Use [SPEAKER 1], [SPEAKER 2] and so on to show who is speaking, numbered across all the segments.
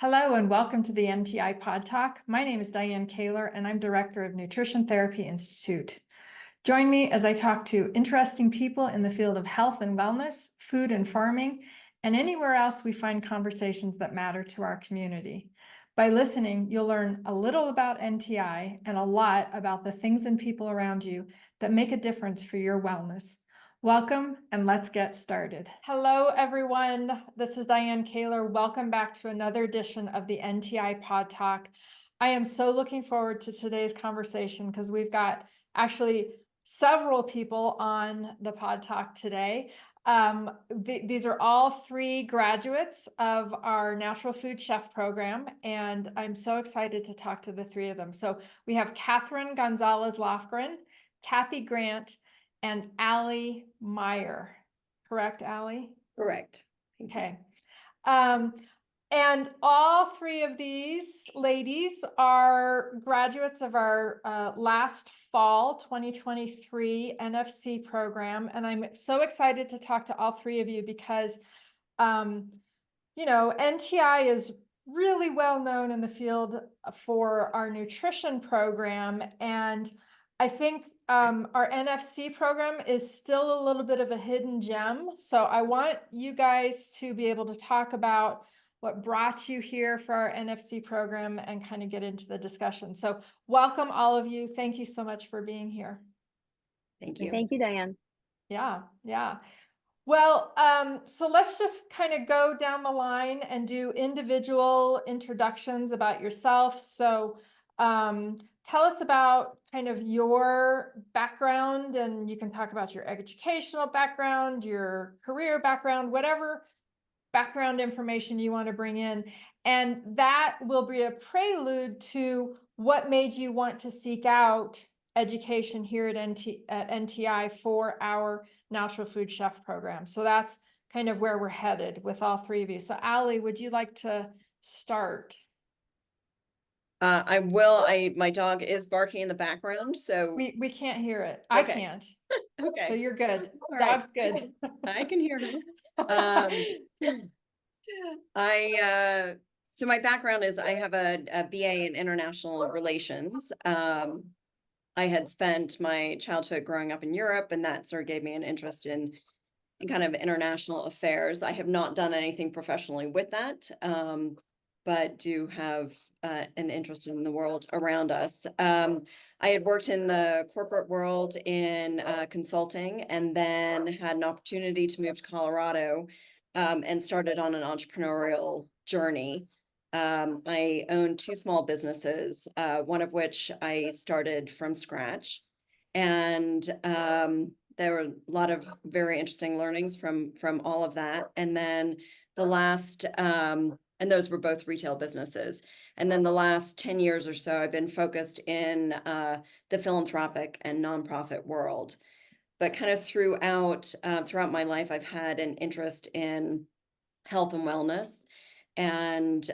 [SPEAKER 1] Hello and welcome to the NTI PodTalk. My name is Diane Kaler and I'm Director of Nutrition Therapy Institute. Join me as I talk to interesting people in the field of health and wellness, food and farming, and anywhere else we find conversations that matter to our community. By listening, you'll learn a little about NTI and a lot about the things and people around you that make a difference for your wellness. Welcome and let's get started. Hello, everyone. This is Diane Kaler. Welcome back to another edition of the NTI PodTalk. I am so looking forward to today's conversation because we've got actually several people on the PodTalk today. These are all three graduates of our Natural Food Chef program, and I'm so excited to talk to the three of them. So we have Catherine Gonzalez-Lofgren, Cathy Grant, and Allie Meyer. Correct, Allie?
[SPEAKER 2] Correct.
[SPEAKER 1] Okay. And all three of these ladies are graduates of our last fall 2023 NFC program. And I'm so excited to talk to all three of you because, NTI is really well known in the field for our nutrition program. And I think our NFC program is still a little bit of a hidden gem. So I want you guys to be able to talk about what brought you here for our NFC program and kind of get into the discussion. So welcome all of you. Thank you so much for being here.
[SPEAKER 2] Thank you.
[SPEAKER 3] Thank you, Diane.
[SPEAKER 1] Yeah. Well, so let's just kind of go down the line and do individual introductions about yourself. So tell us about kind of your background, and you can talk about your educational background, your career background, whatever background information you want to bring in. And that will be a prelude to what made you want to seek out education here at NTI for our Natural Food Chef program. So that's kind of where we're headed with all three of you. So Allie, would you like to start?
[SPEAKER 2] I will. My dog is barking in the background, so
[SPEAKER 1] We can't hear it.
[SPEAKER 2] Okay.
[SPEAKER 1] I can't.
[SPEAKER 2] okay.
[SPEAKER 1] So you're good.
[SPEAKER 2] All
[SPEAKER 1] Dog's
[SPEAKER 2] right.
[SPEAKER 1] good.
[SPEAKER 2] I can hear him. So my background is I have a BA in international relations. I had spent my childhood growing up in Europe, and that sort of gave me an interest in kind of international affairs. I have not done anything professionally with that, but do have an interest in the world around us. I had worked in the corporate world in consulting, and then had an opportunity to move to Colorado and started on an entrepreneurial journey. I own two small businesses, one of which I started from scratch. And there were a lot of very interesting learnings from all of that. And then the last, and those were both retail businesses. And then the last 10 years or so, I've been focused in the philanthropic and nonprofit world. But kind of throughout my life, I've had an interest in health and wellness, and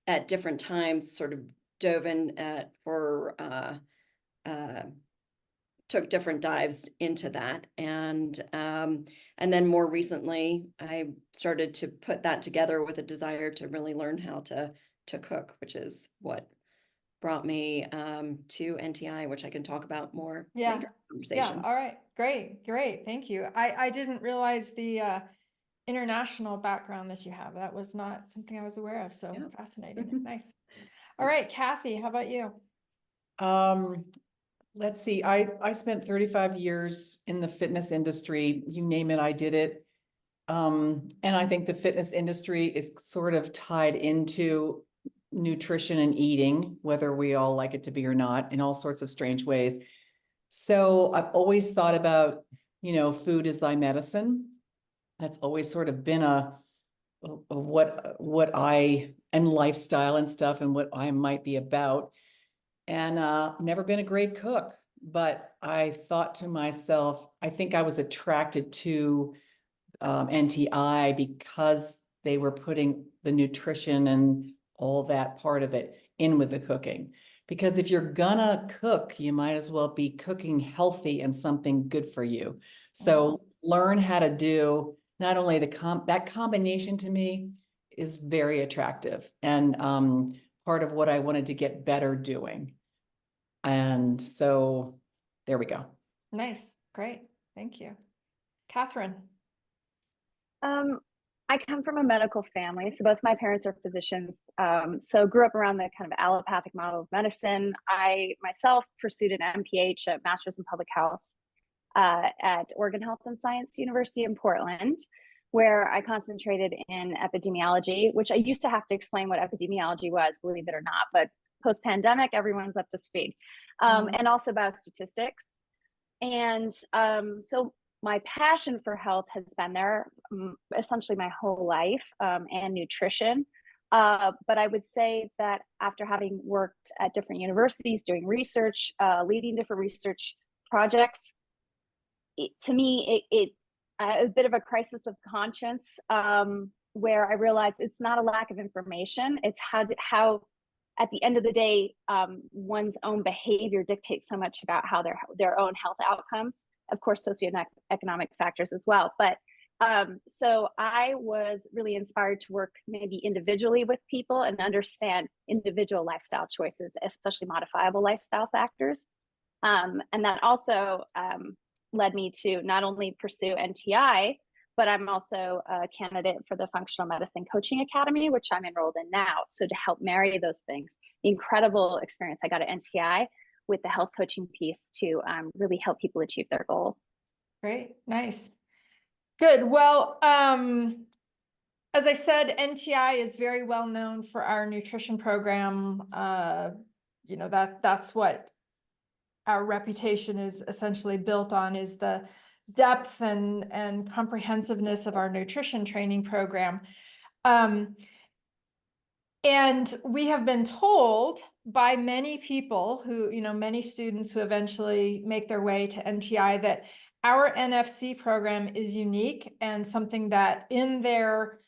[SPEAKER 2] at different times sort of dove in took different dives into that. And then more recently, I started to put that together with a desire to really learn how to cook, which is what brought me to NTI, which I can talk about more later in the conversation.
[SPEAKER 1] Yeah. All right. Great. Thank you. I didn't realize the international background that you have. That was not something I was aware of. So
[SPEAKER 2] Yeah.
[SPEAKER 1] fascinating. Nice. All right, Cathy, how about you?
[SPEAKER 4] Let's see. I spent 35 years in the fitness industry. You name it, I did it. And I think the fitness industry is sort of tied into nutrition and eating, whether we all like it to be or not, in all sorts of strange ways. So I've always thought about, food is thy medicine. That's always sort of been what I, and lifestyle and stuff, and what I might be about. And never been a great cook, but I thought to myself, I think I was attracted to NTI because they were putting the nutrition and all that part of it in with the cooking. Because if you're gonna cook, you might as well be cooking healthy and something good for you. So learn how to do not only that combination to me is very attractive and part of what I wanted to get better doing. And so there we go.
[SPEAKER 1] Nice. Great. Thank you. Catherine.
[SPEAKER 3] I come from a medical family, so both my parents are physicians. So grew up around the kind of allopathic model of medicine. I myself pursued an MPH, a Master's in Public Health, at Oregon Health and Science University in Portland, where I concentrated in epidemiology, which I used to have to explain what epidemiology was, believe it or not, but post-pandemic, everyone's up to speed, and also biostatistics. And so my passion for health has been there essentially my whole life, and nutrition. But I would say that after having worked at different universities, doing research, leading different research projects, to me, it a bit of a crisis of conscience, where I realized it's not a lack of information. It's how at the end of the day, one's own behavior dictates so much about how their own health outcomes, of course, socioeconomic factors as well. But so I was really inspired to work maybe individually with people and understand individual lifestyle choices, especially modifiable lifestyle factors. And that also led me to not only pursue NTI, but I'm also a candidate for the Functional Medicine Coaching Academy, which I'm enrolled in now. So to help marry those things, the incredible experience I got at NTI with the health coaching piece to really help people achieve their goals.
[SPEAKER 1] Great. Nice. Good. Well, as I said, NTI is very well known for our nutrition program. You know, that's what our reputation is essentially built on, is the depth and comprehensiveness of our nutrition training program. And we have been told by many people who, you know, many students who eventually make their way to NTI, that our NFC program is unique and something that in their,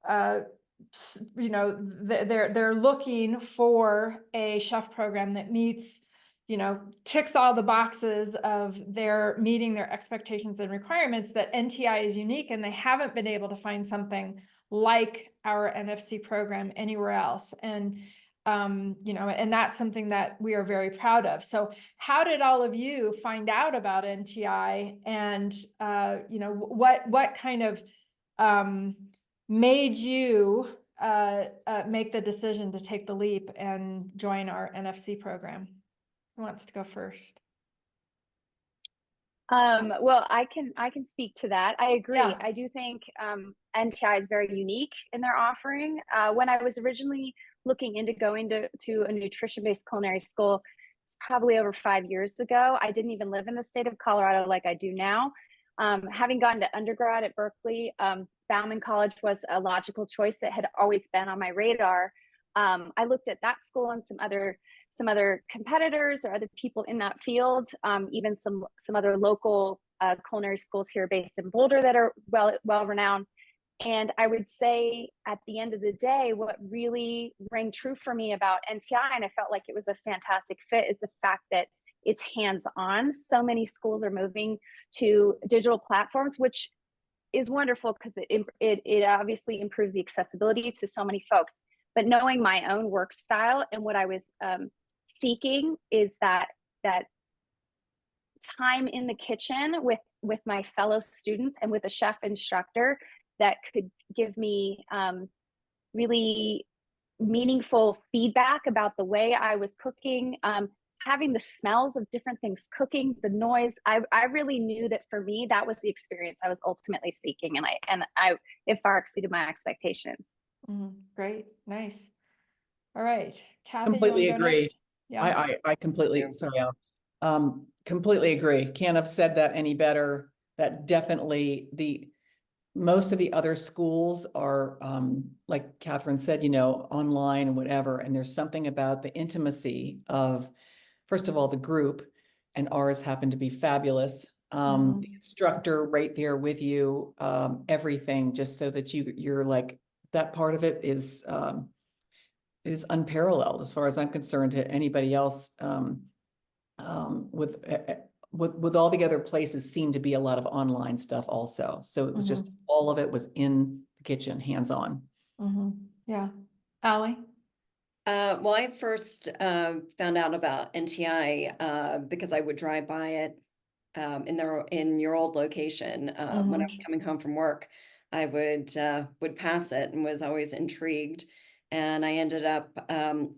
[SPEAKER 1] you know, they're looking for a chef program that meets, you know, ticks all the boxes of their meeting their expectations and requirements, that NTI is unique and they haven't been able to find something like our NFC program anywhere else. And, you know, and that's something that we are very proud of. So how did all of you find out about NTI, and, you know, what kind of, made you, make the decision to take the leap and join our NFC program? Who wants to go first?
[SPEAKER 3] Well, I can speak to that. I agree.
[SPEAKER 1] Yeah.
[SPEAKER 3] I do think NTI is very unique in their offering. When I was originally looking into going to a nutrition-based culinary school, it's probably over 5 years ago. I didn't even live in the state of Colorado like I do now. Having gone to undergrad at Berkeley, Bauman College was a logical choice that had always been on my radar. I looked at that school and some other competitors or other people in that field, even some other local culinary schools here based in Boulder that are well renowned. And I would say at the end of the day, what really rang true for me about NTI, and I felt like it was a fantastic fit, is the fact that it's hands-on. So many schools are moving to digital platforms, which is wonderful because it obviously improves the accessibility to so many folks. But knowing my own work style and what I was seeking is that time in the kitchen with my fellow students and with a chef instructor that could give me really meaningful feedback about the way I was cooking, having the smells of different things cooking, the noise. I really knew that for me, that was the experience I was ultimately seeking, and it far exceeded my expectations.
[SPEAKER 1] Great. Nice. All right. Kathy,
[SPEAKER 4] Completely
[SPEAKER 1] you want to go
[SPEAKER 4] agree.
[SPEAKER 1] next? Yeah.
[SPEAKER 4] I completely, sorry, Al. Completely agree. Can't have said that any better. That definitely most of the other schools are, like Catherine said, you know, online and whatever. And there's something about the intimacy of, first of all, the group, and ours happened to be fabulous. The instructor right there with you, everything, just so that you're like, that part of it is unparalleled as far as I'm concerned to anybody else. With all the other places seemed to be a lot of online stuff also. So it was just, all of it was in the kitchen, hands-on.
[SPEAKER 1] Yeah. Ally?
[SPEAKER 2] Well, I first found out about NTI because I would drive by it in your old location when I was coming home from work. I would pass it and was always intrigued. And I ended up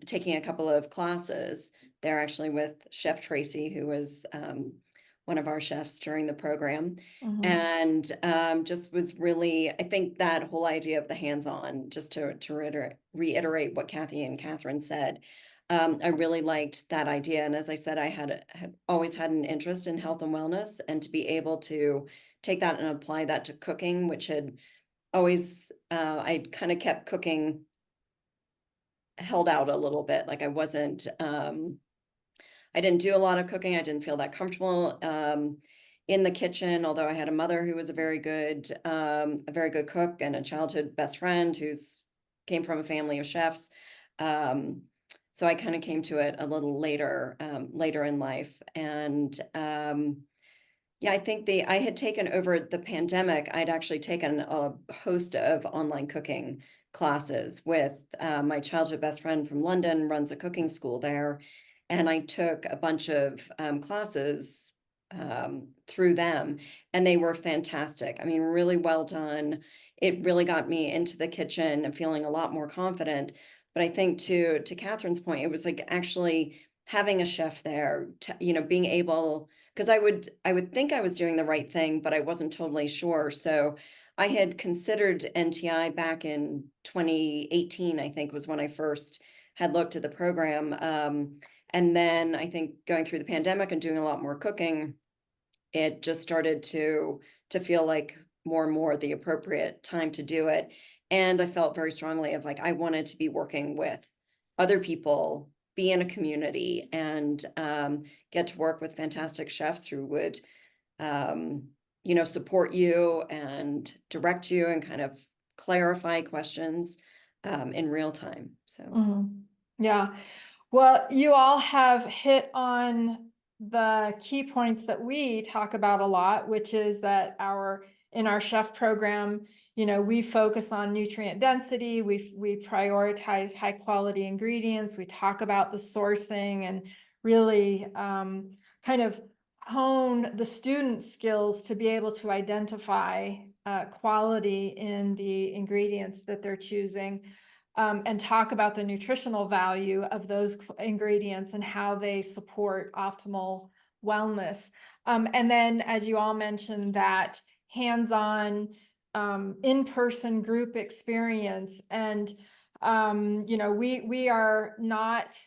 [SPEAKER 2] taking a couple of classes there actually with Chef Tracy, who was one of our chefs during the program. And just was really, I think that whole idea of the hands-on, just to reiterate what Cathy and Catherine said, I really liked that idea. And as I said, I had always had an interest in health and wellness, and to be able to take that and apply that to cooking, which had always, I kind of kept cooking held out a little bit. Like I wasn't, I didn't do a lot of cooking. I didn't feel that comfortable in the kitchen, although I had a mother who was a very good cook, and a childhood best friend who's came from a family of chefs. So I kind of came to it a little later, later in life. And yeah, I think I had taken over the pandemic. I'd actually taken a host of online cooking classes with my childhood best friend from London, runs a cooking school there. And I took a bunch of classes through them, and they were fantastic. I mean, really well done. It really got me into the kitchen and feeling a lot more confident. But I think to Catherine's point, it was like actually having a chef there, being able, because I would think I was doing the right thing, but I wasn't totally sure. So I had considered NTI back in 2018, I think was when I first had looked at the program. And then I think going through the pandemic and doing a lot more cooking, it just started to feel like more and more the appropriate time to do it. And I felt very strongly of like, I wanted to be working with other people, be in a community, and get to work with fantastic chefs who would, support you and direct you and kind of clarify questions in real time. So,
[SPEAKER 1] Yeah. Well, you all have hit on the key points that we talk about a lot, which is that in our chef program, we focus on nutrient density. We prioritize high quality ingredients. We talk about the sourcing and really kind of hone the students' skills to be able to identify quality in the ingredients that they're choosing. And talk about the nutritional value of those ingredients and how they support optimal wellness. And then, as you all mentioned, that hands-on, in-person group experience. And, we are not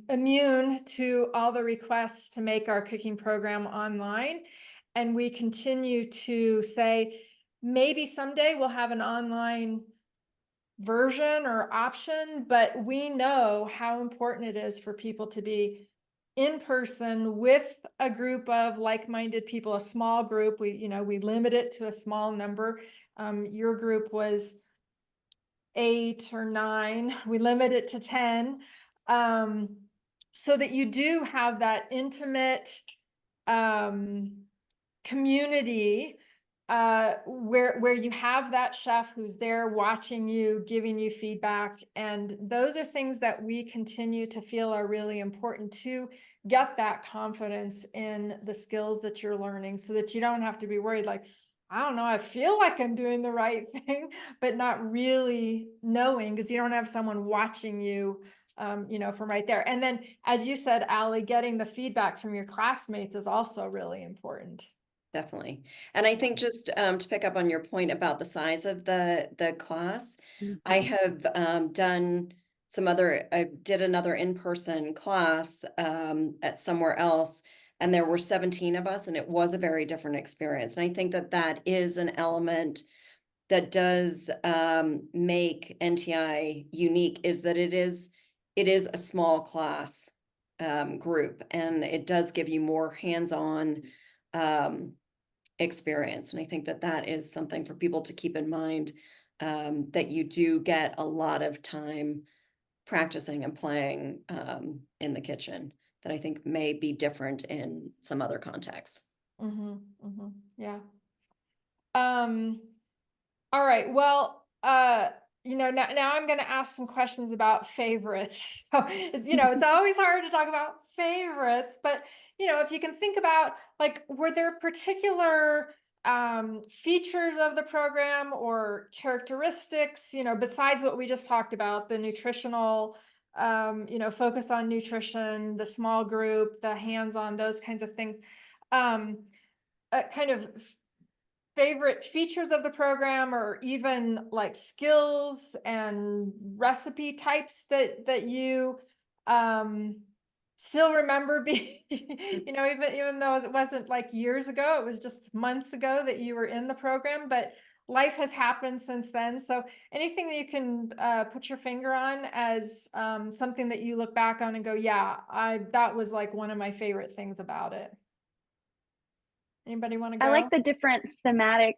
[SPEAKER 1] immune to all the requests to make our cooking program online. And we continue to say, maybe someday we'll have an online version or option, but we know how important it is for people to be in person with a group of like-minded people, a small group. We limit it to a small number. Your group was 8 or 9. We limit it to 10, so that you do have that intimate community where you have that chef who's there watching you, giving you feedback. And those are things that we continue to feel are really important to get that confidence in the skills that you're learning, so that you don't have to be worried like, I don't know, I feel like I'm doing the right thing, but not really knowing, because you don't have someone watching you from right there. And then, as you said, Allie, getting the feedback from your classmates is also really important.
[SPEAKER 2] definitely. And I think just to pick up on your point about the size of the class, I have I did another in-person class at somewhere else, and there were 17 of us, and it was a very different experience. And I think that is an element that does make NTI unique, is that it is a small class group, and it does give you more hands-on experience. And I think that is something for people to keep in mind, that you do get a lot of time practicing and playing in the kitchen, that I think may be different in some other contexts.
[SPEAKER 1] Yeah. All right. Well, now I'm going to ask some questions about favorites. So it's always hard to talk about favorites, but if you can think about, like, were there particular features of the program or characteristics, besides what we just talked about, the nutritional, focus on nutrition, the small group, the hands-on, those kinds of things, kind of favorite features of the program, or even like skills and recipe types that you still remember being, even though it wasn't like years ago, it was just months ago that you were in the program, but life has happened since then. So anything that you can put your finger on as something that you look back on and go, yeah, that was like one of my favorite things about it. Anybody want to go?
[SPEAKER 3] I like the different thematic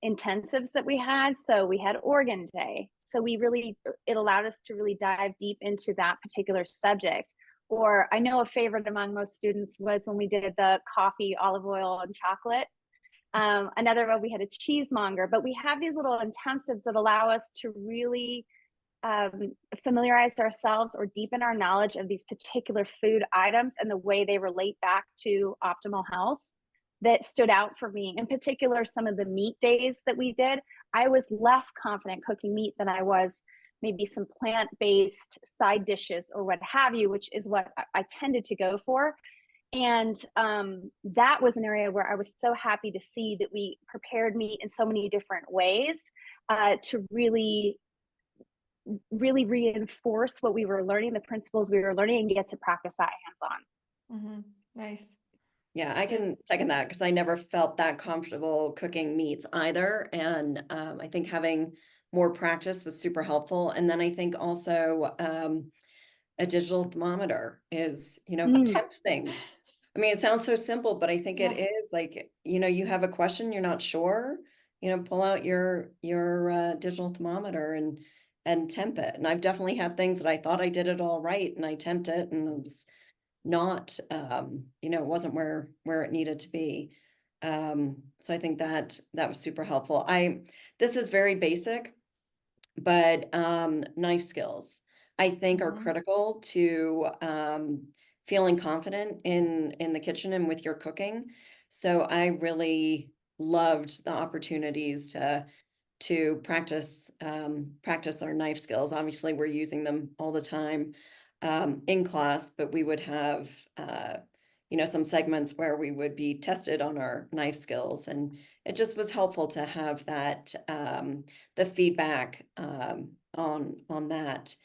[SPEAKER 3] intensives that we had. So we had Organ Day. So it allowed us to really dive deep into that particular subject. Or I know a favorite among most students was when we did the coffee, olive oil, and chocolate. Another one, we had a cheesemonger, but we have these little intensives that allow us to really familiarize ourselves or deepen our knowledge of these particular food items and the way they relate back to optimal health. That stood out for me. In particular, some of the meat days that we did, I was less confident cooking meat than I was maybe some plant-based side dishes or what have you, which is what I tended to go for. And that was an area where I was so happy to see that we prepared meat in so many different ways to really reinforce what we were learning, the principles we were learning, and get to practice that hands-on.
[SPEAKER 1] Mm-hmm. Nice.
[SPEAKER 2] Yeah, I can second that because I never felt that comfortable cooking meats either. And I think having more practice was super helpful. And then I think also a digital thermometer is, temp things. I mean, it sounds so simple, but I think it is like, you have a question, you're not sure, pull out your digital thermometer and temp it. And I've definitely had things that I thought I did it all right, and I temped it, and it was not, it wasn't where it needed to be. So I think that was super helpful. This is very basic, but knife skills, I think, are critical to feeling confident in the kitchen and with your cooking. So I really loved the opportunities to practice our knife skills. Obviously, we're using them all the time in class, but we would have some segments where we would be tested on our knife skills, and it just was helpful to have that the feedback on that.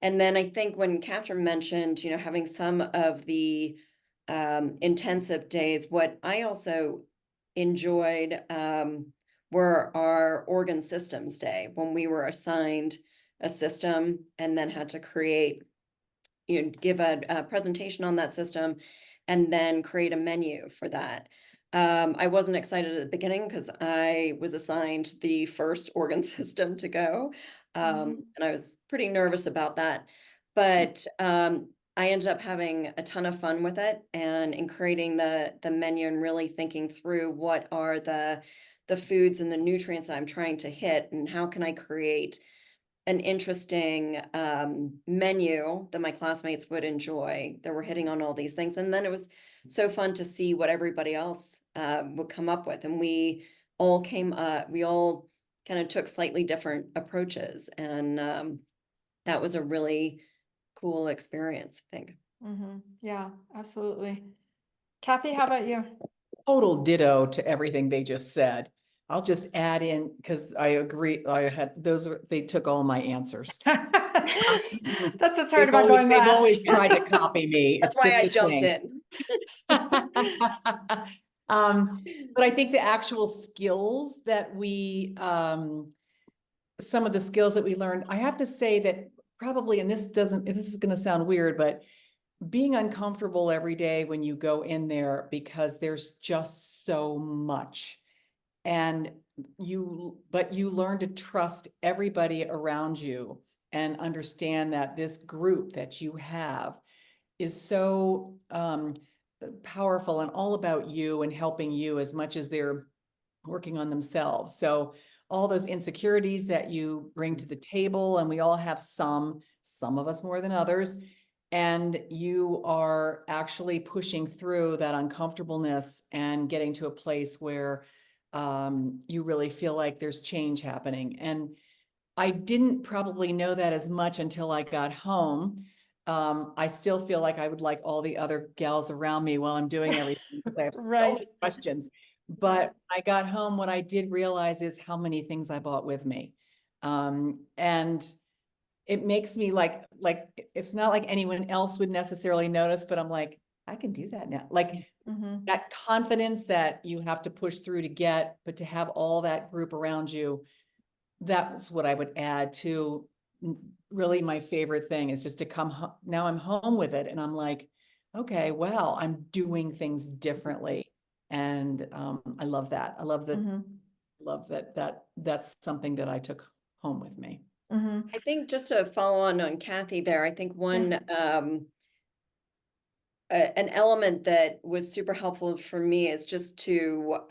[SPEAKER 2] And then I think when Catherine mentioned, having some of the intensive days, what I also enjoyed were our organ systems day, when we were assigned a system and then had to create, give a presentation on that system and then create a menu for that. I wasn't excited at the beginning because I was assigned the first organ system to go. And I was pretty nervous about that. But I ended up having a ton of fun with it, and in creating the menu and really thinking through what are the foods and the nutrients that I'm trying to hit, and how can I create an interesting menu that my classmates would enjoy, that were hitting on all these things. And then it was so fun to see what everybody else would come up with. And we all kind of took slightly different approaches. And that was a really cool experience, I think.
[SPEAKER 1] Yeah, absolutely. Kathy, how about you?
[SPEAKER 4] Total ditto to everything they just said. I'll just add in, because I agree, they took all my ansers.
[SPEAKER 1] That's what's hard about going last.
[SPEAKER 4] They've always tried to copy me.
[SPEAKER 2] That's why I jumped in.
[SPEAKER 4] But I think the actual skills that some of the skills that we learned, I have to say that probably, and this is going to sound weird, but being uncomfortable every day when you go in there, because there's just so much. But you learn to trust everybody around you and understand that this group that you have is so powerful and all about you and helping you as much as they're working on themselves. So all those insecurities that you bring to the table, and we all have some of us more than others. And you are actually pushing through that uncomfortableness and getting to a place where you really feel like there's change happening. And I didn't probably know that as much until I got home. I still feel like I would like all the other gals around me while I'm doing everything because I have so
[SPEAKER 1] Right.
[SPEAKER 4] many questions. But when I got home, what I did realize is how many things I brought with me. And it makes me like, it's not like anyone else would necessarily notice, but I'm like, I can do that now. Like
[SPEAKER 1] Mhm.
[SPEAKER 4] that confidence that you have to push through to get, but to have all that group around you, that's what I would add to really my favorite thing is just to come home. Now I'm home with it and I'm like, okay, well, I'm doing things differently. And I love that. I love that.
[SPEAKER 1] Mhm.
[SPEAKER 4] Love that's something that I took home with me.
[SPEAKER 1] Mhm.
[SPEAKER 2] I think just to follow on Kathy there, I think one an element that was super helpful for me is just to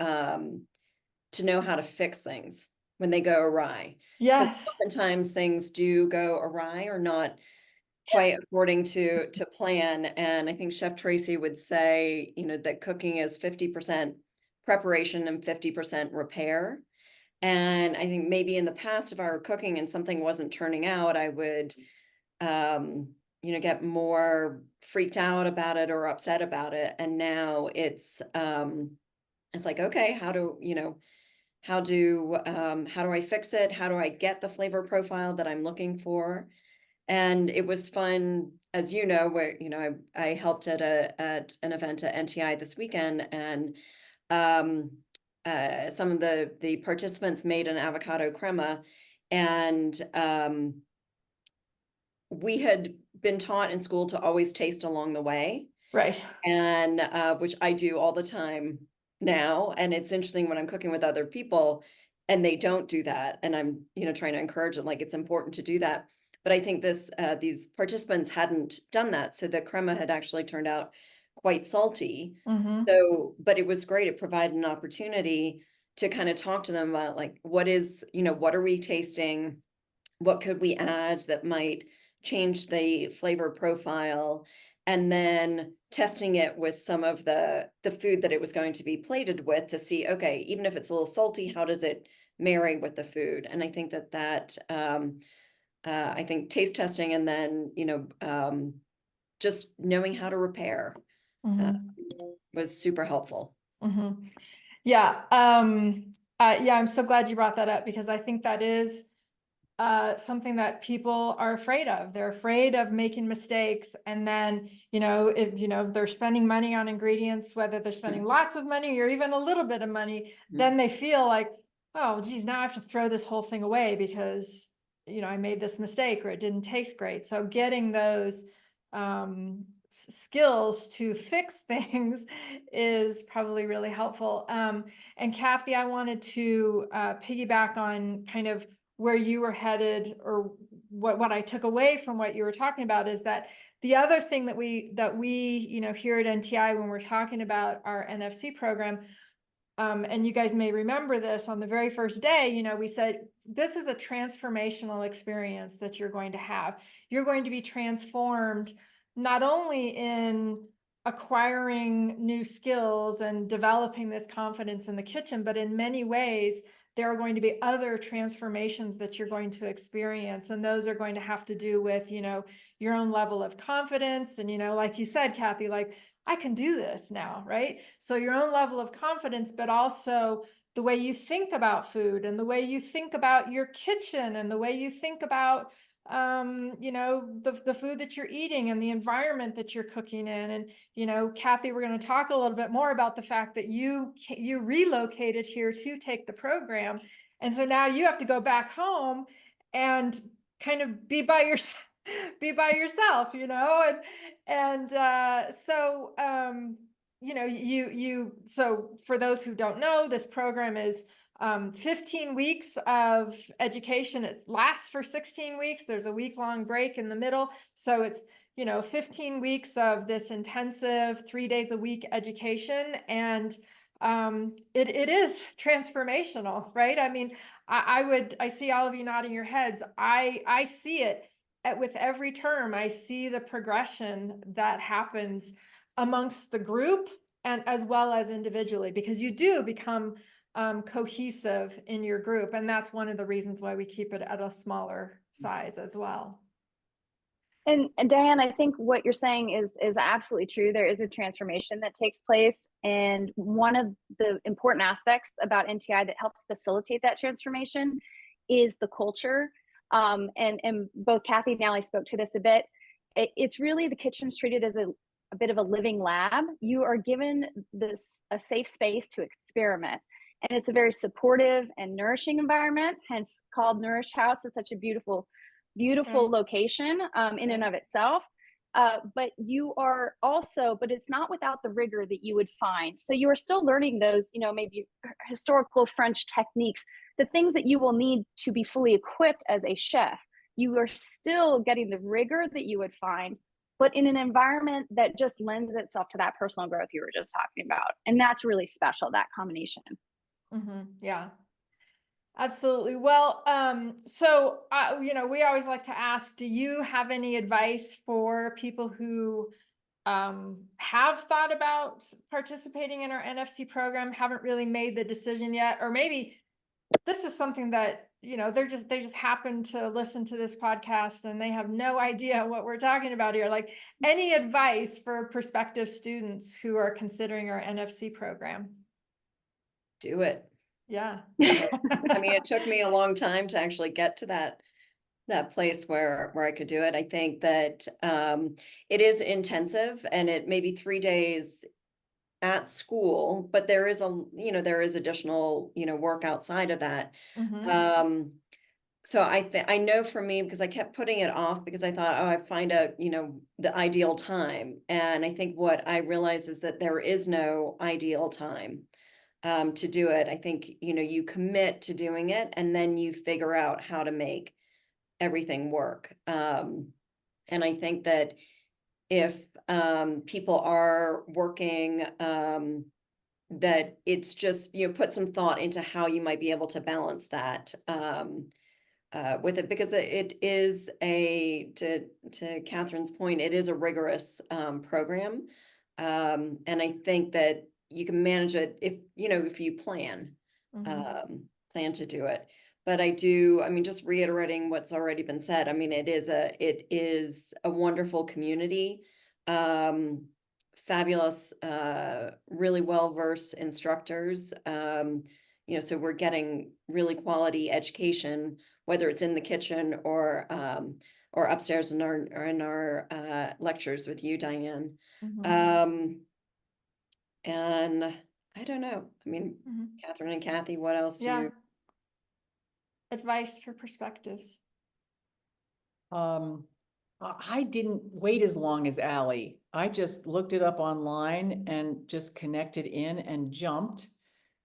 [SPEAKER 2] know how to fix things when they go awry. Because
[SPEAKER 1] Yes.
[SPEAKER 2] oftentimes things do go awry or not quite according to plan. And I think Chef Tracy would say, you know, that cooking is 50% preparation and 50% repair. And I think maybe in the past, if I were cooking and something wasn't turning out, I would, you know, get more freaked out about it or upset about it. And now it's like, okay, how do I fix it? How do I get the flavor profile that I'm looking for? And it was fun, as you know, where, you know, I helped at an event at NTI this weekend, and um, some of the participants made an avocado crema, and we had been taught in school to always taste along the way,
[SPEAKER 1] Right.
[SPEAKER 2] and which I do all the time now. And it's interesting when I'm cooking with other people and they don't do that, and I'm, you know, trying to encourage them, like, it's important to do that. But I think these participants hadn't done that, so the crema had actually turned out quite salty.
[SPEAKER 1] Mhm.
[SPEAKER 2] So, but it was great. It provided an opportunity to kind of talk to them about, like, what is, you know, what are we tasting? What could we add that might change the flavor profile? And then testing it with some of the food that it was going to be plated with to see, okay, even if it's a little salty, how does it marry with the food? And I think I think taste testing, and then, you know, just knowing how to repair uh,
[SPEAKER 1] Mhm.
[SPEAKER 2] was super helpful.
[SPEAKER 1] Mhm. Yeah. Yeah, I'm so glad you brought that up because I think that is something that people are afraid of. They're afraid of making mistakes. And then, you know, if, you know, they're spending money on ingredients, whether they're spending lots of money or even a little bit of money, then they feel like, oh, geez, now I have to throw this whole thing away because, you know, I made this mistake or it didn't taste great. So getting those skills to fix things is probably really helpful. And Kathy, I wanted to piggyback on kind of where you were headed, or what I took away from what you were talking about is that the other thing that we you know, here at NTI, when we're talking about our NFC program, and you guys may remember this, on the very first day, you know, we said, this is a transformational experience that you're going to have. You're going to be transformed not only in acquiring new skills and developing this confidence in the kitchen, but in many ways, there are going to be other transformations that you're going to experience. And those are going to have to do with, you know, your own level of confidence. And, you know, like you said, Kathy, like, I can do this now, right? So your own level of confidence, but also the way you think about food and the way you think about your kitchen and the way you think about, you know, the food that you're eating and the environment that you're cooking in. And, you know, Kathy, we're going to talk a little bit more about the fact that you relocated here to take the program. And so now you have to go back home and kind of be by yourself, you know, so you know, so for those who don't know, this program is 15 weeks of education. It lasts for 16 weeks. There's a week-long break in the middle. So it's, you know, 15 weeks of this intensive 3 days a week education. And it is transformational, right? I mean, I see all of you nodding your heads. I see it with every term. I see the progression that happens amongst the group and as well as individually, because you do become cohesive in your group. And that's one of the reasons why we keep it at a smaller size as well.
[SPEAKER 3] And Diane, I think what you're saying is absolutely true. There is a transformation that takes place. And one of the important aspects about NTI that helps facilitate that transformation is the culture. And both Cathy and Allie spoke to this a bit. It's really, the kitchen's treated as a bit of a living lab. You are given a safe space to experiment. And it's a very supportive and nourishing environment, hence called Nourish House. Is such a beautiful location in and of itself. But you are also, but it's not without the rigor that you would find. So you are still learning those, maybe historical French techniques, the things that you will need to be fully equipped as a chef. You are still getting the rigor that you would find, but in an environment that just lends itself to that personal growth you were just talking about. And that's really special, that combination.
[SPEAKER 1] Yeah. Absolutely. Well, so, we always like to ask, do you have any advice for people who have thought about participating in our NFC program, haven't really made the decision yet, or maybe this is something that, they just happen to listen to this podcast and they have no idea what we're talking about here. Like, any advice for prospective students who are considering our NFC program?
[SPEAKER 2] Do it.
[SPEAKER 1] Yeah.
[SPEAKER 2] I mean, it took me a long time to actually get to that place where I could do it. I think that it is intensive, and it may be 3 days at school, but there is additional, work outside of that. So I know for me, because I kept putting it off because I thought, oh, I'd find out, the ideal time. And I think what I realized is that there is no ideal time to do it. I think, you commit to doing it, and then you figure out how to make everything work. And I think that if people are working, that it's just, put some thought into how you might be able to balance that with it, because it is to Catherine's point, it is a rigorous program. And I think that you can manage it if you plan to do it. But just reiterating what's already been said, it is a wonderful community, fabulous, really well-versed instructors. So we're getting really quality education, whether it's in the kitchen or upstairs in our lectures with you, Diane. And I don't know. Catherine and Cathy, what else?
[SPEAKER 1] Yeah. Advice for perspectives.
[SPEAKER 4] I didn't wait as long as Allie. I just looked it up online and just connected in and jumped.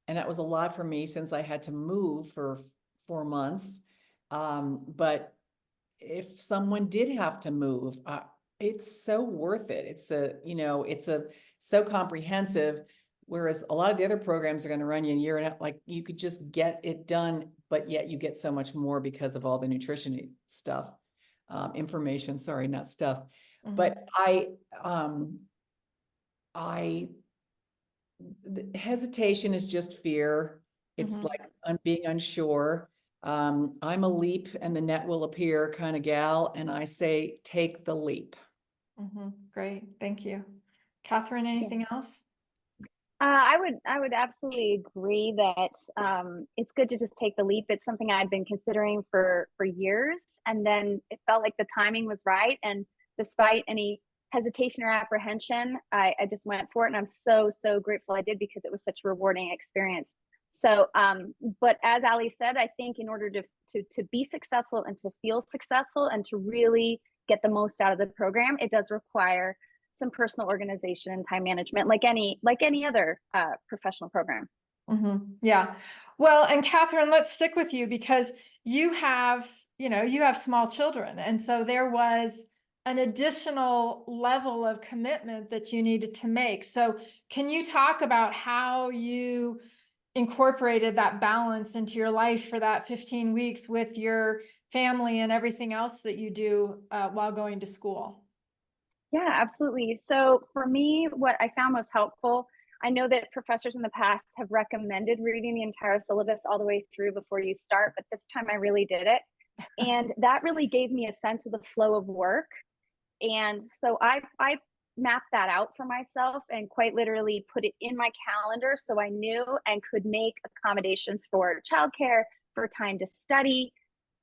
[SPEAKER 4] And that was a lot for me since I had to move for 4 months. But if someone did have to move, it's so worth it. It's so comprehensive. Whereas a lot of the other programs are going to run you a year and a half, like you could just get it done, but yet you get so much more because of all the nutrition stuff, information, sorry, not stuff. But the hesitation is just fear. It's like I'm being unsure. I'm a leap and the net will appear kind of gal. And I say, take the leap.
[SPEAKER 1] Great. Thank you. Catherine, anything else?
[SPEAKER 3] I would absolutely agree that it's good to just take the leap. It's something I've been considering for years, and then it felt like the timing was right. And despite any hesitation or apprehension, I just went for it, and I'm so grateful I did, because it was such a rewarding experience. So, but as Ali said, I think in order to be successful and to feel successful and to really get the most out of the program, it does require some personal organization and time management, like any other professional program.
[SPEAKER 1] Yeah. Well, and Catherine, let's stick with you, because you have small children. And so there was an additional level of commitment that you needed to make. So can you talk about how you incorporated that balance into your life for that 15 weeks with your family and everything else that you do while going to school.
[SPEAKER 3] Yeah, absolutely. So for me, what I found most helpful, I know that professors in the past have recommended reading the entire syllabus all the way through before you start, but this time I really did it. And that really gave me a sense of the flow of work. And so I mapped that out for myself and quite literally put it in my calendar so I knew and could make accommodations for childcare, for time to study.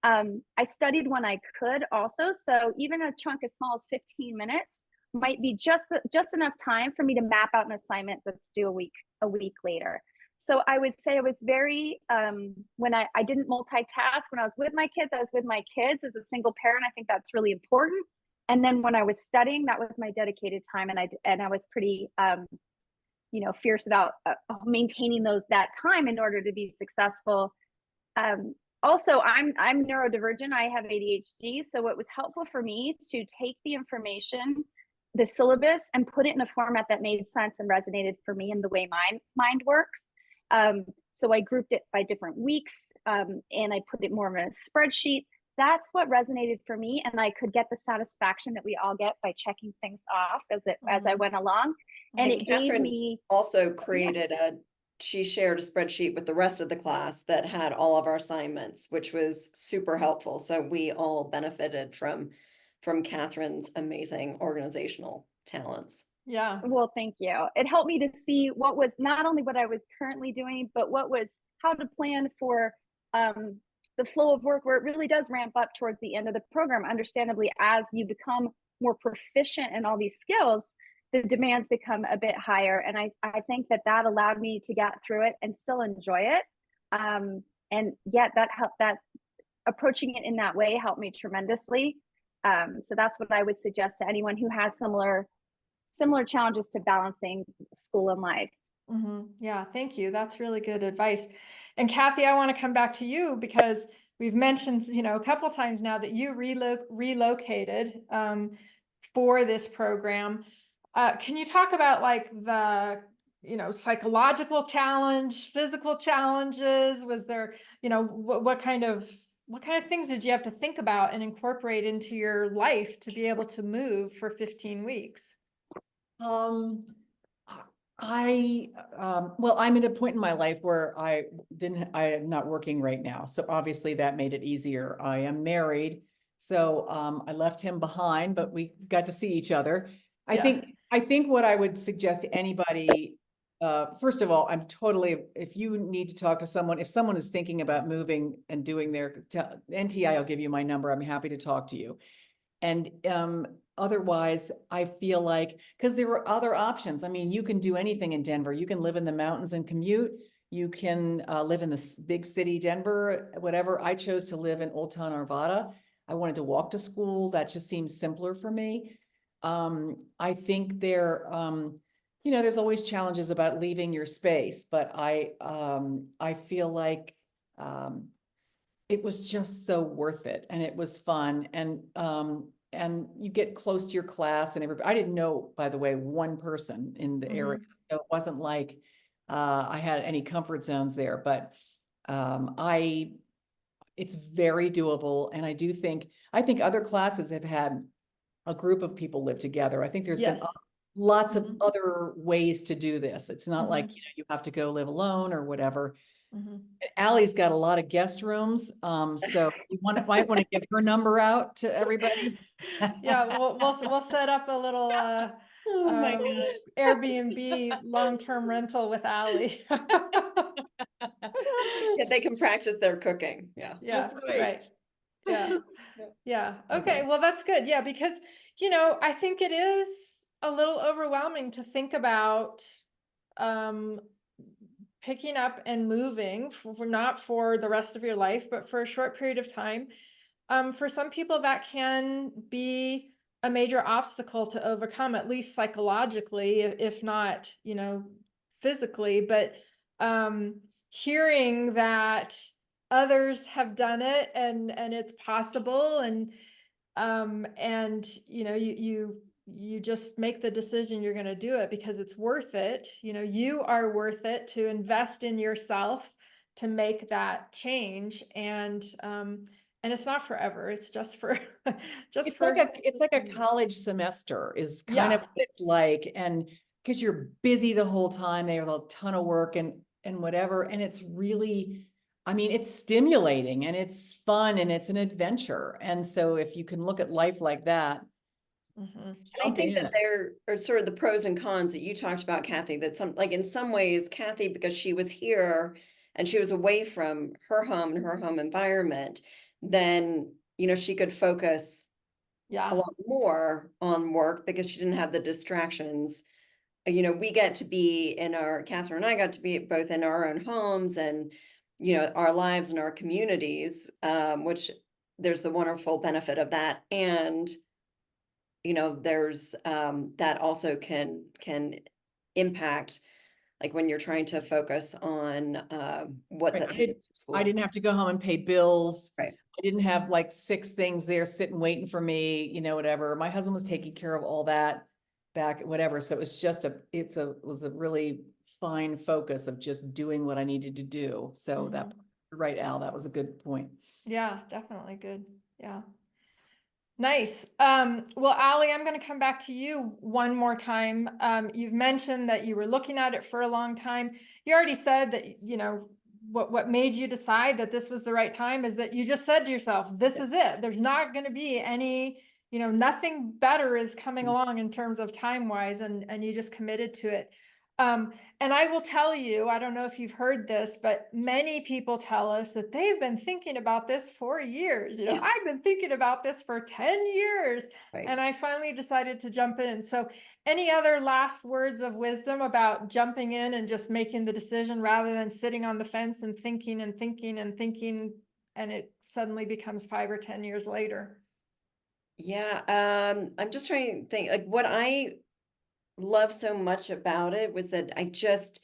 [SPEAKER 3] I studied when I could also, so even a chunk as small as 15 minutes might be just enough time for me to map out an assignment that's due a week later. So I would say I was very when I didn't multitask when I was with my kids. I was with my kids as a single parent. I think that's really important. And then when I was studying, that was my dedicated time, and I was pretty fierce about maintaining that time in order to be successful. Also, I'm neurodivergent. I have ADHD. So it was helpful for me to take the information, the syllabus, and put it in a format that made sense and resonated for me in the way my mind works. So I grouped it by different weeks, and I put it more in a spreadsheet. That's what resonated for me. And I could get the satisfaction that we all get by checking things off as I went along. And it
[SPEAKER 2] Catherine
[SPEAKER 3] gave me
[SPEAKER 2] also created she shared a spreadsheet with the rest of the class that had all of our assignments, which was super helpful. So we all benefited from Catherine's amazing organizational talents.
[SPEAKER 1] Yeah.
[SPEAKER 3] Well, thank you. It helped me to see what was not only what I was currently doing, but how to plan for the flow of work, where it really does ramp up towards the end of the program. Understandably, as you become more proficient in all these skills, the demands become a bit higher. And I think that allowed me to get through it and still enjoy it. And yet that helped, that approaching it in that way helped me tremendously. So that's what I would suggest to anyone who has similar challenges to balancing school and life.
[SPEAKER 1] Yeah, thank you. That's really good advice. And Cathy, I want to come back to you because we've mentioned, a couple times now that you relocated for this program. Can you talk about like the, psychological challenge, physical challenges? Was there, what kind of things did you have to think about and incorporate into your life to be able to move for 15 weeks?
[SPEAKER 4] Well, I'm at a point in my life where I am not working right now. So obviously that made it easier. I am married. So, I left him behind, but we got to see each other. I think what I would suggest to anybody, first of all, if you need to talk to someone, if someone is thinking about moving and doing their NTI, I'll give you my number. I'm happy to talk to you. And, otherwise, I feel like, because there were other options. I mean, you can do anything in Denver. You can live in the mountains and commute. You can live in the big city, Denver, whatever. I chose to live in Old Town Arvada. I wanted to walk to school. That just seems simpler for me. I think there's always challenges about leaving your space, but I feel like it was just so worth it, and it was fun, and you get close to your class and everybody. I didn't know, by the way, one person in the area, so it wasn't like I had any comfort zones there, but it's very doable, and I think other classes have had a group of people live together. I think there's been lots of other ways to do this. It's not like you have to go live alone or whatever. Allie's got a lot of guest rooms, so you might want to give her number out to everybody.
[SPEAKER 1] Yeah, we'll set up a little
[SPEAKER 4] Oh my gosh.
[SPEAKER 1] Airbnb long-term rental with Allie.
[SPEAKER 2] Yeah, they can practice their cooking. Yeah,
[SPEAKER 1] Yeah,
[SPEAKER 2] that's right.
[SPEAKER 1] Yeah. Yeah. Okay. Well, that's good. Yeah, because, I think it is a little overwhelming to think about picking up and moving for not for the rest of your life, but for a short period of time. For some people, that can be a major obstacle to overcome, at least psychologically, if not, physically. But hearing that others have done it and it's possible, and you you just make the decision you're going to do it because it's worth it. You know, you are worth it to invest in yourself to make that change. And it's not forever. It's just for, just for,
[SPEAKER 4] It's like a college semester is kind of
[SPEAKER 1] Yeah.
[SPEAKER 4] what it's like. And because you're busy the whole time, they have a ton of work and whatever. And it's really, I mean, it's stimulating and it's fun and it's an adventure. And so if you can look at life like that,
[SPEAKER 1] Mhm.
[SPEAKER 2] I
[SPEAKER 4] jump
[SPEAKER 2] think that
[SPEAKER 4] in.
[SPEAKER 2] there are sort of the pros and cons that you talked about, Kathy, that some, like in some ways, Kathy, because she was here and she was away from her home and her home environment, then, you know, she could focus a
[SPEAKER 1] Yeah.
[SPEAKER 2] lot more on work because she didn't have the distractions. You know, we get to be in our, Catherine and I got to be both in our own homes and, you know, our lives and our communities, which there's the wonderful benefit of that. And you know, there's that also can impact like when you're trying to focus on what's
[SPEAKER 4] Right.
[SPEAKER 2] at
[SPEAKER 4] I
[SPEAKER 2] home
[SPEAKER 4] didn't,
[SPEAKER 2] for
[SPEAKER 4] I
[SPEAKER 2] school.
[SPEAKER 4] didn't have to go home and pay bills.
[SPEAKER 2] Right.
[SPEAKER 4] I didn't have like 6 things there sitting waiting for me, you know, whatever. My husband was taking care of all that back, whatever. So it was just was a really fine focus of just doing what I needed to do. So that, right, Al, that was a good point.
[SPEAKER 1] Yeah, definitely good. Yeah. Nice. Well, Allie, I'm going to come back to you one more time. You've mentioned that you were looking at it for a long time. You already said that, you know, what made you decide that this was the right time is that you just said to yourself, this is it. There's not going to be any, you know, nothing better is coming along in terms of time wise, and you just committed to it. And I will tell you, I don't know if you've heard this, but many people tell us that they've been thinking about this for years. You know,
[SPEAKER 2] Yeah.
[SPEAKER 1] I've been thinking about this for 10 years
[SPEAKER 2] Right.
[SPEAKER 1] and I finally decided to jump in. So any other last words of wisdom about jumping in and just making the decision rather than sitting on the fence and thinking and thinking and thinking, and it suddenly becomes 5 or 10 years later?
[SPEAKER 2] Yeah. I'm just trying to think like what I love so much about it was that I just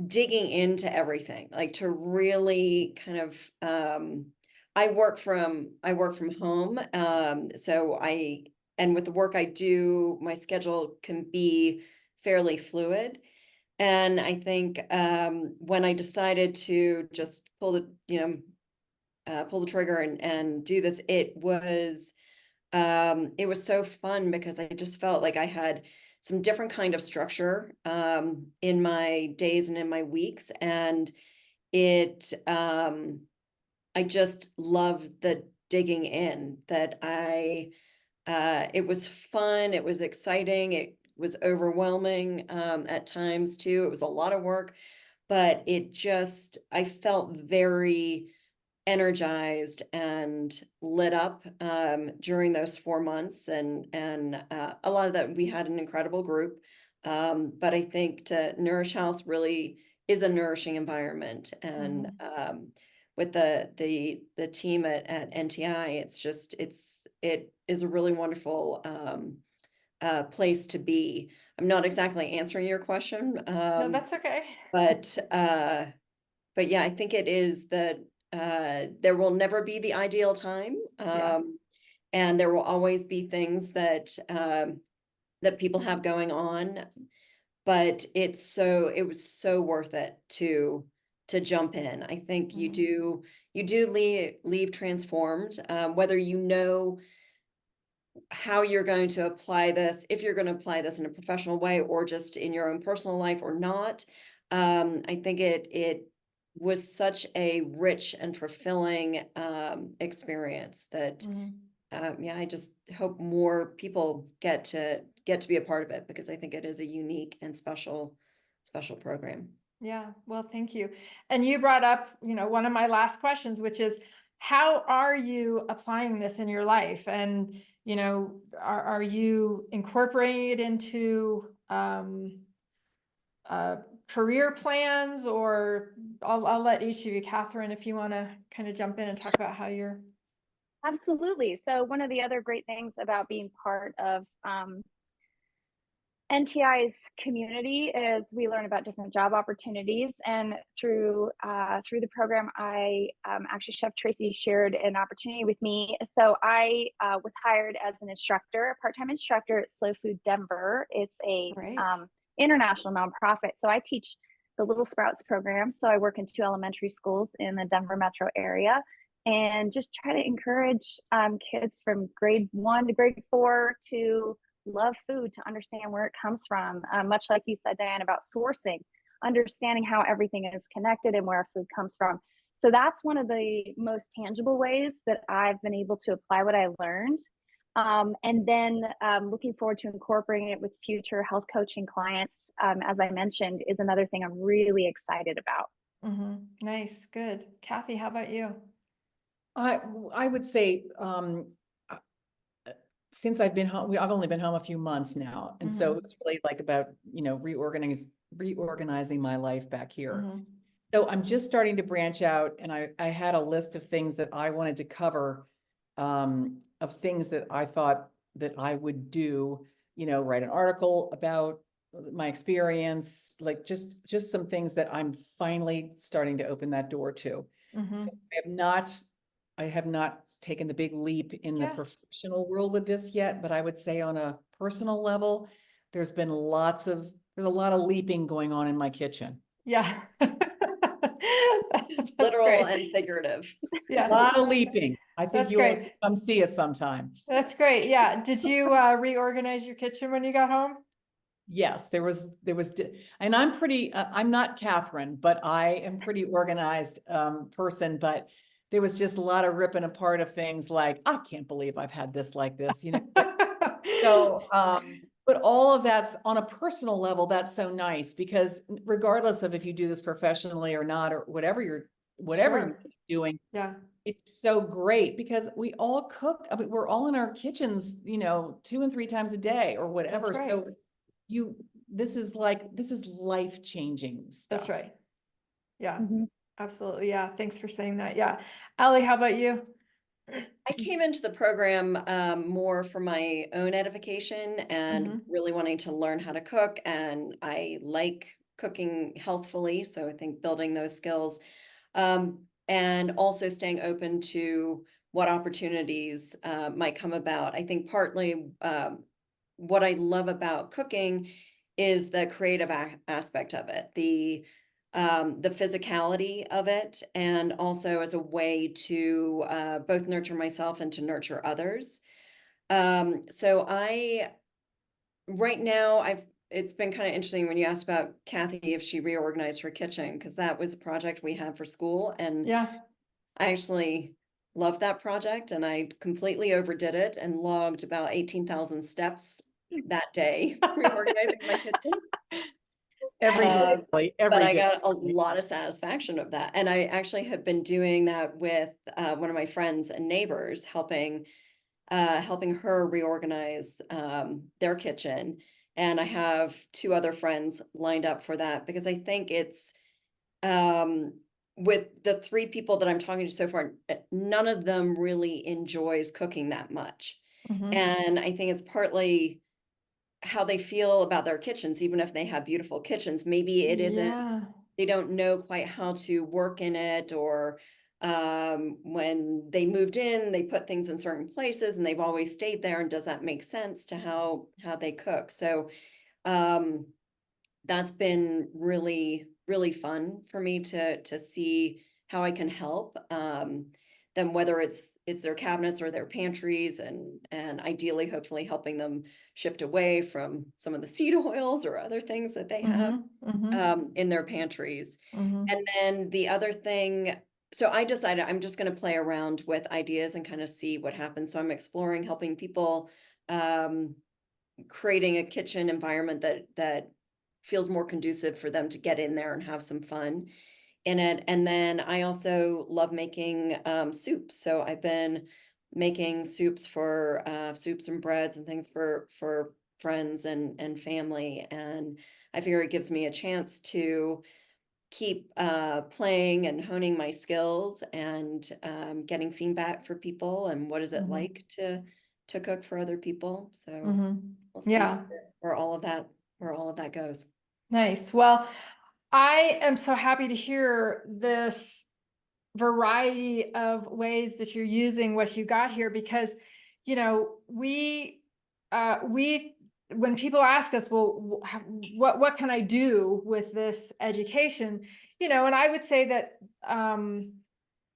[SPEAKER 2] digging into everything, like to really kind of I work from home. So I and with the work I do, my schedule can be fairly fluid. And I think when I decided to just pull the, you know, pull the trigger and do this, it was so fun because I just felt like I had some different kind of structure in my days and in my weeks. And it, I just love the digging in that it was fun. It was exciting. It was overwhelming at times too. It was a lot of work, but I felt very energized and lit up during those 4 months, and a lot of that we had an incredible group. But I think to Nourish House really is a nourishing environment, and with the team at NTI, it is a really wonderful place to be. I'm not exactly answering your question,
[SPEAKER 1] No, that's okay.
[SPEAKER 2] but yeah, I think it is that there will never be the ideal time.
[SPEAKER 1] Yeah.
[SPEAKER 2] And there will always be things that people have going on, but it was so worth it to jump in. I think you do leave transformed, whether you know how you're going to apply this, if you're going to apply this in a professional way or just in your own personal life or not. I think it was such a rich and fulfilling experience that yeah, I just hope more people get to be a part of it because I think it is a unique and special program.
[SPEAKER 1] Yeah, well, thank you. And you brought up, you know, one of my last questions, which is, how are you applying this in your life? And, you know, are you incorporating it into career plans? Or I'll let each of you, Catherine, if you want to kind of jump in and talk about how you're.
[SPEAKER 3] Absolutely. So one of the other great things about being part of NTI's community is we learn about different job opportunities, and through the program, I actually Chef Tracy shared an opportunity with me. So I was hired as an instructor, a part-time instructor at Slow Food Denver. It's a
[SPEAKER 1] Great.
[SPEAKER 3] international nonprofit. So I teach the Little Sprouts program. So I work in 2 elementary schools in the Denver metro area, and just try to encourage kids from grade 1 to grade 4 to love food, to understand where it comes from. Much like you said, Diane, about sourcing, understanding how everything is connected and where food comes from. So that's one of the most tangible ways that I've been able to apply what I learned. And then looking forward to incorporating it with future health coaching clients, as I mentioned, is another thing I'm really excited about.
[SPEAKER 1] Nice. Good. Cathy, how about you?
[SPEAKER 4] I would say, since I've been home, I've only been home a few months now. And so it's really like about, reorganizing my life back here. So I'm just starting to branch out, and I had a list of things that I wanted to cover, of things that I thought that I would do, write an article about my experience, like just some things that I'm finally starting to open that door to. So I have not taken the big leap in the professional world with this yet, but I would say on a personal level, there's a lot of leaping going on in my kitchen.
[SPEAKER 1] Yeah.
[SPEAKER 2] Literal and figurative.
[SPEAKER 1] Yeah.
[SPEAKER 4] A lot of leaping. I think
[SPEAKER 1] That's
[SPEAKER 4] you'll
[SPEAKER 1] great.
[SPEAKER 4] come see it sometime.
[SPEAKER 1] That's great. Yeah. Did you reorganize your kitchen when you got home?
[SPEAKER 4] Yes, there was, and I'm not Catherine, but I am pretty organized person, but there was just a lot of ripping apart of things like, I can't believe I've had this like this, So, but all of that's on a personal level, that's so nice, because regardless of if you do this professionally or not, or whatever you're doing, it's so great because we all cook. I mean, we're all in our kitchens, 2 and 3 times a day or whatever.
[SPEAKER 1] That's right.
[SPEAKER 4] So this is life-changing stuff.
[SPEAKER 1] That's right. Yeah, absolutely. Yeah. Thanks for saying that. Yeah. Allie, how about you?
[SPEAKER 2] I came into the program more for my own edification and really wanting to learn how to cook. And I like cooking healthfully. So I think building those skills, and also staying open to what opportunities might come about. I think partly what I love about cooking is the creative aspect of it, the physicality of it, and also as a way to both nurture myself and to nurture others. So right now, it's been kind of interesting when you asked about Cathy, if she reorganized her kitchen, because that was a project we had for school. And I actually loved that project, and I completely overdid it and logged about 18,000 steps that day, reorganizing my kitchen.
[SPEAKER 4] Every day,
[SPEAKER 2] but I got a lot of satisfaction of that. And I actually have been doing that with one of my friends and neighbors, helping her reorganize their kitchen. And I have 2 other friends lined up for that, because I think it's with the 3 people that I'm talking to so far, none of them really enjoys cooking that much. And I think it's partly how they feel about their kitchens, even if they have beautiful kitchens. Maybe it isn't, they don't know quite how to work in it, or when they moved in, they put things in certain places and they've always stayed there. And does that make sense to how they cook? So that's been really, really fun for me to see how I can help them, whether it's their cabinets or their pantries, and ideally, hopefully helping them shift away from some of the seed oils or other things that they have in their pantries. And then the other thing, so I decided I'm just going to play around with ideas and kind of see what happens. So I'm exploring helping people creating a kitchen environment that feels more conducive for them to get in there and have some fun in it. And then I also love making soups. So I've been making soups for soups and breads and things for friends and family. And I figure it gives me a chance to keep playing and honing my skills, and getting feedback for people, and what is it like to cook for other people. So we'll see where all of that where all of that goes.
[SPEAKER 1] Nice. Well, I am so happy to hear this variety of ways that you're using what you got here, because, you know, when people ask us, well, what can I do with this education? You know, and I would say that,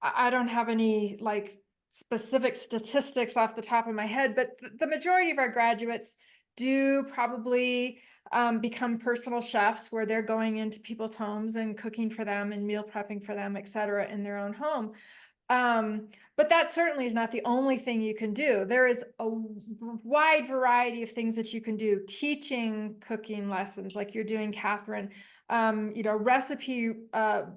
[SPEAKER 1] I don't have any like specific statistics off the top of my head, but the majority of our graduates do probably become personal chefs, where they're going into people's homes and cooking for them and meal prepping for them, et cetera, in their own home. But that certainly is not the only thing you can do. There is a wide variety of things that you can do. Teaching cooking lessons like you're doing, Catherine, you know, recipe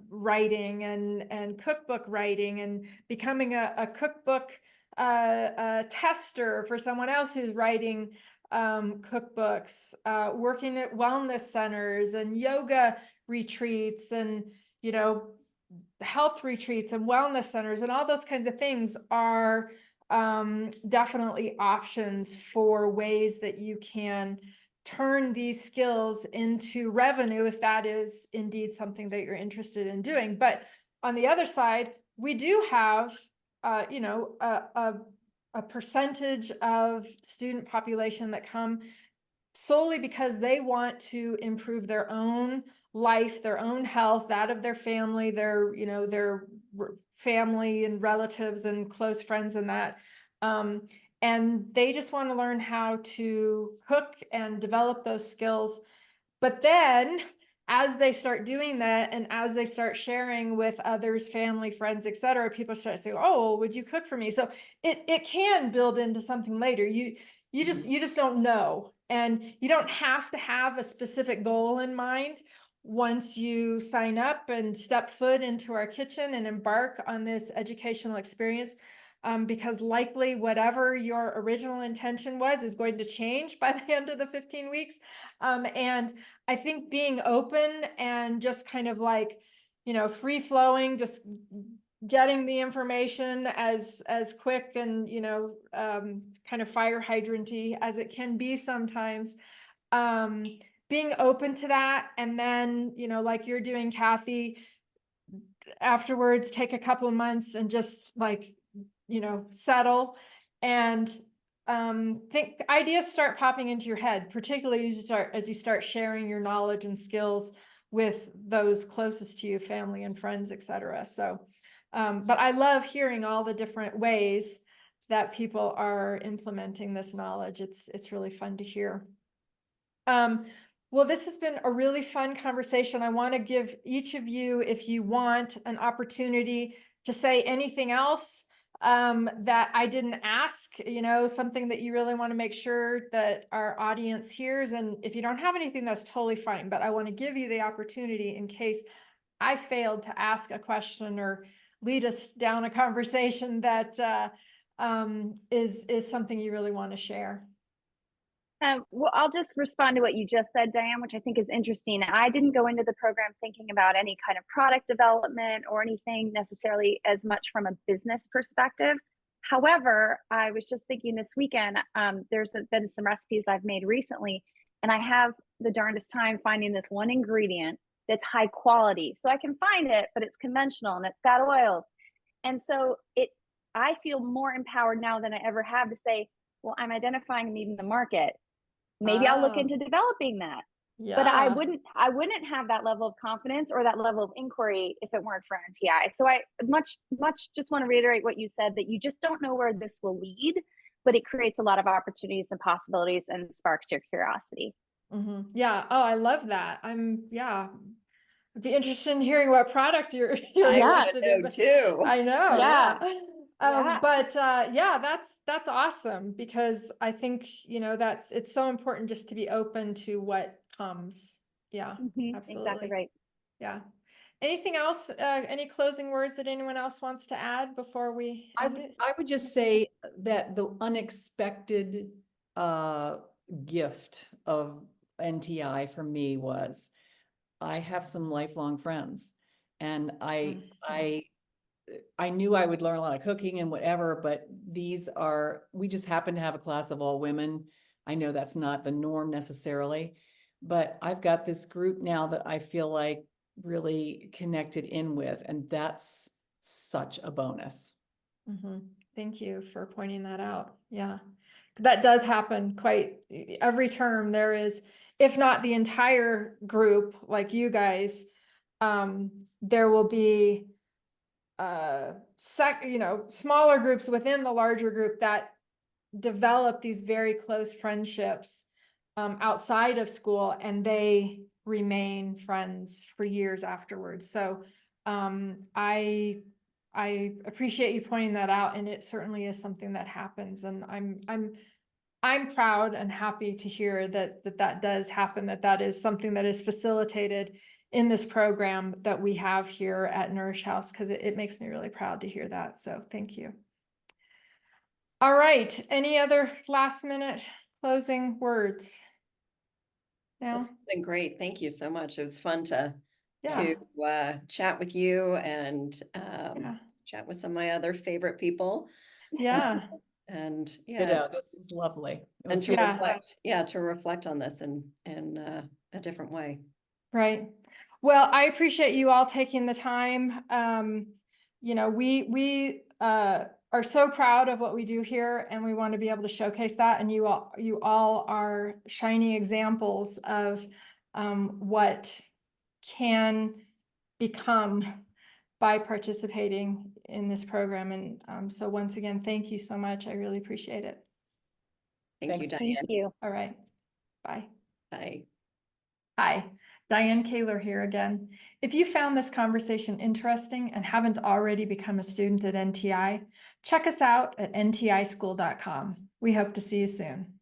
[SPEAKER 1] writing and cookbook writing, and becoming a cookbook tester for someone else who's writing cookbooks, working at wellness centers and yoga retreats, and, you know, health retreats and wellness centers, and all those kinds of things are definitely options for ways that you can turn these skills into revenue, if that is indeed something that you're interested in doing. But on the other side, we do have, you know, a percentage of student population that come solely because they want to improve their own life, their own health, that of their family, their, you know, their family and relatives and close friends and that. And they just want to learn how to cook and develop those skills. But then as they start doing that, and as they start sharing with others, family, friends, et cetera, people start saying, oh, would you cook for me? So it can build into something later. You just don't know. And you don't have to have a specific goal in mind once you sign up and step foot into our kitchen and embark on this educational experience. Because likely whatever your original intention was is going to change by the end of the 15 weeks. And I think being open and just kind of like, you know, free flowing, just getting the information as quick and, you know, kind of fire hydrant-y as it can be sometimes. Being open to that, and then, you know, like you're doing, Cathy, afterwards take a couple of months and just like, you know, settle and think ideas start popping into your head, particularly as you start sharing your knowledge and skills with those closest to you, family and friends, et cetera. So, but I love hearing all the different ways that people are implementing this knowledge. It's really fun to hear. Well, this has been a really fun conversation. I want to give each of you, if you want, an opportunity to say anything else that I didn't ask, you know, something that you really want to make sure that our audience hears. And if you don't have anything, that's totally fine. But I want to give you the opportunity in case I failed to ask a question or lead us down a conversation that is something you really want to share.
[SPEAKER 3] Well, I'll just respond to what you just said, Diane, which I think is interesting. I didn't go into the program thinking about any kind of product development or anything necessarily as much from a business perspective. However, I was just thinking this weekend, there's been some recipes I've made recently, and I have the darndest time finding this one ingredient that's high quality. So I can find it, but it's conventional and it's got oils. And so I feel more empowered now than I ever have to say, well, I'm identifying a need in the market. Maybe I'll look into developing that.
[SPEAKER 1] Yeah.
[SPEAKER 3] But I wouldn't have that level of confidence or that level of inquiry if it weren't for NTI. So I much just want to reiterate what you said, that you just don't know where this will lead, but it creates a lot of opportunities and possibilities and sparks your curiosity.
[SPEAKER 1] Mm-hmm. Yeah. Oh, I love that. I'd be interested in hearing what product you're
[SPEAKER 2] I
[SPEAKER 1] interested
[SPEAKER 2] want to
[SPEAKER 1] in.
[SPEAKER 2] know too.
[SPEAKER 1] I know.
[SPEAKER 3] Yeah.
[SPEAKER 1] Yeah.
[SPEAKER 3] Yeah.
[SPEAKER 1] But yeah, that's awesome, because I think, you know, it's so important just to be open to what comes. Yeah, absolutely.
[SPEAKER 3] Exactly right.
[SPEAKER 1] Yeah. Anything else? Any closing words that anyone else wants to add before we end it?
[SPEAKER 4] I would just say that the unexpected gift of NTI for me was I have some lifelong friends, and I knew I would learn a lot of cooking and whatever, but we just happen to have a class of all women. I know that's not the norm necessarily, but I've got this group now that I feel like really connected in with, and that's such a bonus.
[SPEAKER 1] Thank you for pointing that out. Yeah, that does happen quite every term. There is, if not the entire group, like you guys, there will be smaller groups within the larger group that develop these very close friendships outside of school, and they remain friends for years afterwards. So I appreciate you pointing that out, and it certainly is something that happens, and I'm proud and happy to hear that does happen, that is something that is facilitated in this program that we have here at Nourish House, because it makes me really proud to hear that. So thank you. All right. Any other last minute closing words? No?
[SPEAKER 2] This has been great. Thank you so much. It was fun to chat with you and
[SPEAKER 1] Yeah.
[SPEAKER 2] chat with some of my other favorite people.
[SPEAKER 1] Yeah.
[SPEAKER 2] And
[SPEAKER 4] This is lovely.
[SPEAKER 2] and to
[SPEAKER 1] Yeah.
[SPEAKER 2] reflect on this in a different way.
[SPEAKER 1] Right. Well, I appreciate you all taking the time. We are so proud of what we do here, and we want to be able to showcase that. And you all are shining examples of what can become by participating in this program. And so once again, thank you so much. I really appreciate it.
[SPEAKER 2] Thank you,
[SPEAKER 4] Thanks.
[SPEAKER 2] Diane.
[SPEAKER 3] Thank you.
[SPEAKER 1] All right. Bye.
[SPEAKER 2] Bye.
[SPEAKER 1] Hi, Diane Kaler here again. If you found this conversation interesting and haven't already become a student at NTI, check us out at ntischool.com. We hope to see you soon.